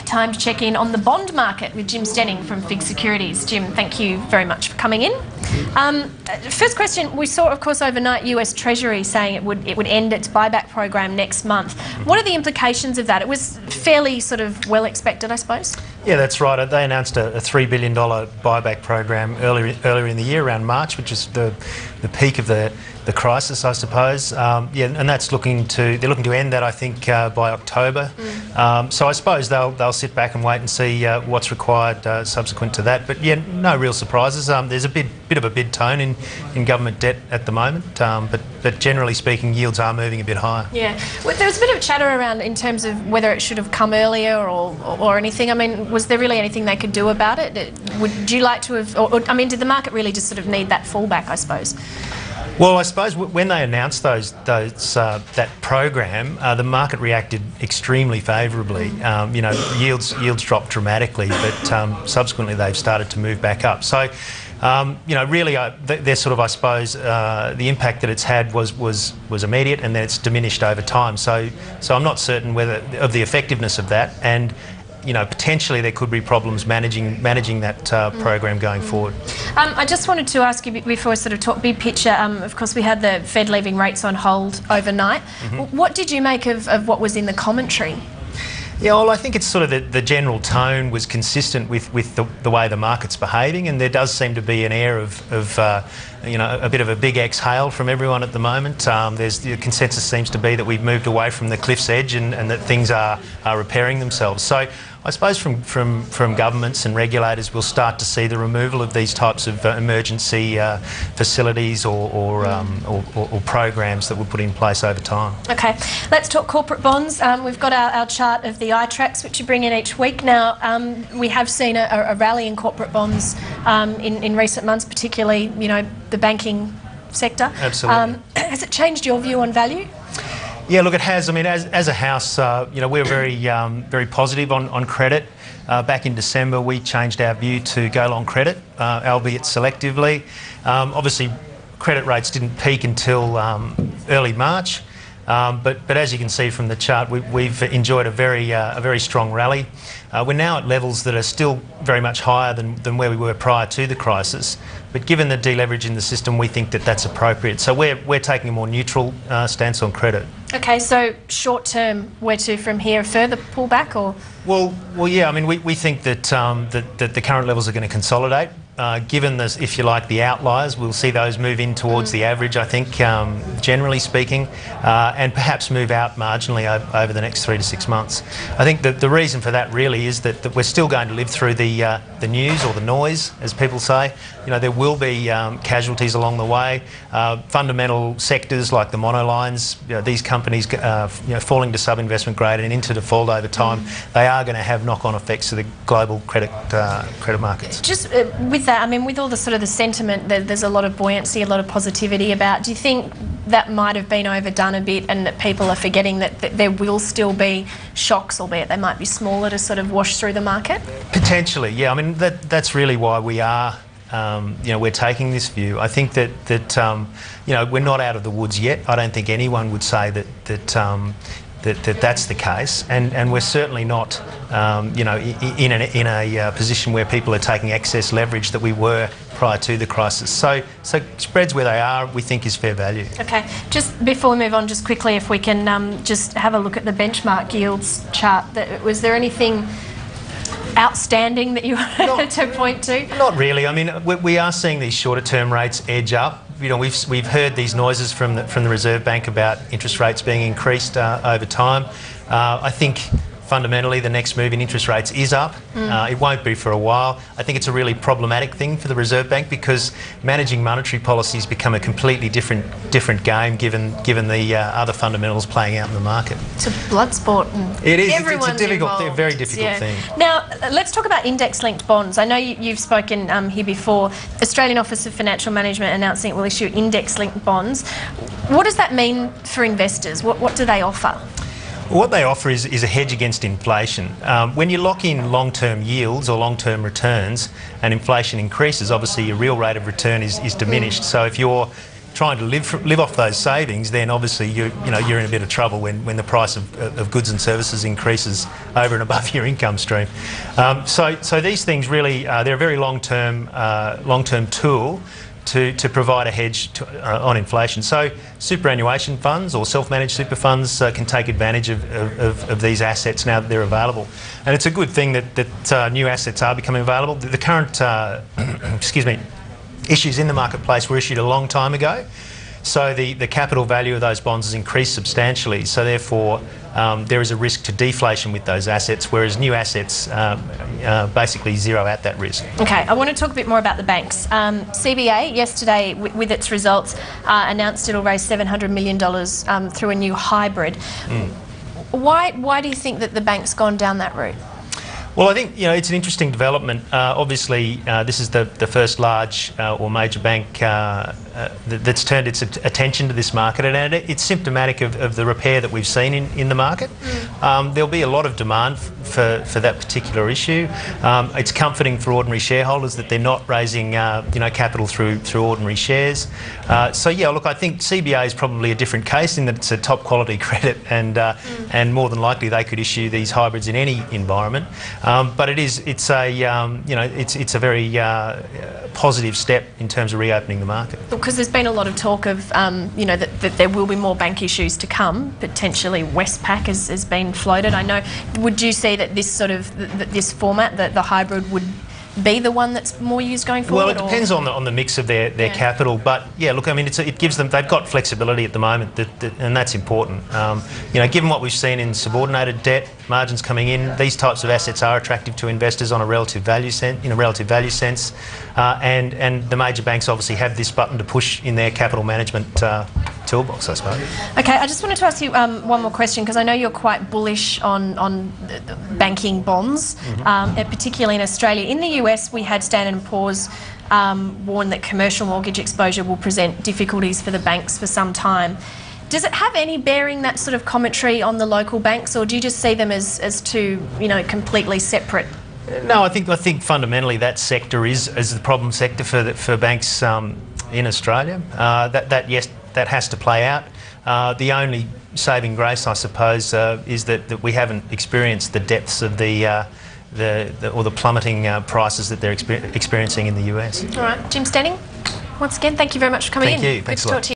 time to check in on the bond market with Jim Stening from FIG Securities. Jim, thank you very much for coming in. First question, we saw, of course, overnight US Treasury saying it would end its buyback program next month. What are the implications of that? It was fairly sort of well expected, I suppose. Yeah, that's right. They announced a $3 billion buyback program earlier in the year, around March, which is the peak of the crisis, I suppose. Yeah, and that's they're looking to end that, I think, by October. So I suppose they'll sit back and wait and see what's required subsequent to that. But yeah, no real surprises. There's a bit of a bid tone in government debt at the moment, but generally speaking, yields are moving a bit higher. Yeah, well, there was a bit of chatter around in terms of whether it should have come earlier or anything. I mean, was there really anything they could do about it? Would you like to have, I mean, did the market really just sort of need that fallback, I suppose? Well, I suppose when they announced that program, the market reacted extremely favourably. You know, yields dropped dramatically, but subsequently they've started to move back up. So, you know, really, they're sort of, I suppose, the impact that it's had was immediate, and then it's diminished over time. So I'm not certain of the effectiveness of that, and you know, potentially there could be problems managing that program going forward. I just wanted to ask you before I sort of talk big picture. Of course, we had the Fed leaving rates on hold overnight. What did you make of what was in the commentary? Yeah, well, I think it's sort of the general tone was consistent with the way the market's behaving, and there does seem to be an air of you know, a bit of a big exhale from everyone at the moment. The consensus seems to be that we've moved away from the cliff's edge and that things are repairing themselves. So I suppose from governments and regulators, we'll start to see the removal of these types of emergency facilities or programs that were put in place over time. Okay, let's talk corporate bonds. We've got our chart of the iTracks, which you bring in each week. Now, we have seen a rally in corporate bonds in recent months, particularly, you know, the banking sector. Absolutely. Has it changed your view on value? Yeah, look, it has. I mean, as a house, you know, we're very positive on credit. Back in December, we changed our view to go long credit, albeit selectively. Obviously, credit rates didn't peak until early March, but as you can see from the chart, we've enjoyed a very strong rally. We're now at levels that are still very much higher than where we were prior to the crisis. But given the deleverage in the system, we think that that's appropriate. So we're taking a more neutral stance on credit. Okay, so short term, where to from here? Further pullback, or? Well, yeah. I mean, we think that that the current levels are going to consolidate. Given this, if you like, the outliers, we'll see those move in towards the average, I think, generally speaking, and perhaps move out marginally over the next 3 to 6 months. I think that the reason for that really is that we're still going to live through the news, or the noise, as people say. You know, there will be casualties along the way. Fundamental sectors like the monolines, you know, these companies, you know, falling to sub-investment grade and into default over time, they are going to have knock-on effects to the global credit markets. Just with that, I mean, with all the sort of the sentiment, there's a lot of buoyancy, a lot of positivity about. Do you think that might have been overdone a bit, and that people are forgetting that there will still be shocks, albeit they might be smaller, to sort of wash through the market? Potentially, yeah. I mean, that's really why we are, you know, we're taking this view. I think that you know, we're not out of the woods yet. I don't think anyone would say that's the case, and we're certainly not, you know, in a position where people are taking excess leverage that we were prior to the crisis. So spreads where they are, we think, is fair value. Okay, just before we move on, just quickly, if we can just have a look at the benchmark yields chart. Was there anything outstanding that you wanted to point to? Not really. I mean, we are seeing these shorter term rates edge up. You know, we've heard these noises from the Reserve Bank about interest rates being increased over time. I think fundamentally the next move in interest rates is up. It won't be for a while. I think it's a really problematic thing for the Reserve Bank, because managing monetary policies become a completely different game given the other fundamentals playing out in the market. It's a blood sport. It is. It's a difficult, very difficult thing. Now, let's talk about index-linked bonds. I know you've spoken here before. Australian Office of Financial Management announcing it will issue index-linked bonds. What does that mean for investors? What do they offer? What they offer is a hedge against inflation. When you lock in long-term yields or long-term returns and inflation increases, obviously your real rate of return is diminished. So if you're trying to live off those savings, then obviously you're in a bit of trouble when the price of goods and services increases over and above your income stream. So these things really they're a very long-term tool to provide a hedge on inflation. So superannuation funds or self-managed super funds can take advantage of these assets now that they're available. And it's a good thing that new assets are becoming available. The current excuse me, issues in the marketplace were issued a long time ago. So the capital value of those bonds has increased substantially. So therefore there is a risk to deflation with those assets, whereas new assets basically zero out that risk. Okay, I want to talk a bit more about the banks. CBA yesterday, with its results, announced it'll raise $700 million through a new hybrid. Why do you think that the bank's gone down that route? Well, I think it's an interesting development. Obviously, this is the first large or major bank that's turned its attention to this market, and it's symptomatic of the repair that we've seen in the market. There'll be a lot of demand for that particular issue. It's comforting for ordinary shareholders that they're not raising capital through ordinary shares. So yeah, look, I think CBA is probably a different case in that it's a top quality credit, and more than likely they could issue these hybrids in any environment. But it's a very positive step in terms of reopening the market. Because there's been a lot of talk of that there will be more bank issues to come. Potentially Westpac has been floated. I know. Would you see that this sort of this format, that the hybrid, would be the one that's more used going forward? Well, it depends on the mix of their capital, but yeah, look, I mean, it gives them, they've got flexibility at the moment, and that's important. Given what we've seen in subordinated debt, margins coming in, these types of assets are attractive to investors on a relative value sense, and the major banks obviously have this button to push in their capital management toolbox, I suppose. Okay, I just wanted to ask you one more question, because I know you're quite bullish on banking bonds, particularly in Australia. In the US, we had Standard & Poor's warn that commercial mortgage exposure will present difficulties for the banks for some time. Does it have any bearing, that sort of commentary, on the local banks, or do you just see them as two, completely separate? No, I think fundamentally that sector is the problem sector for banks in Australia. That has to play out. The only saving grace, I suppose, is that we haven't experienced the depths of the plummeting prices that they're experiencing in the US. All right, Jim Stening, once again, thank you very much for coming in. Thank you. Thanks a lot.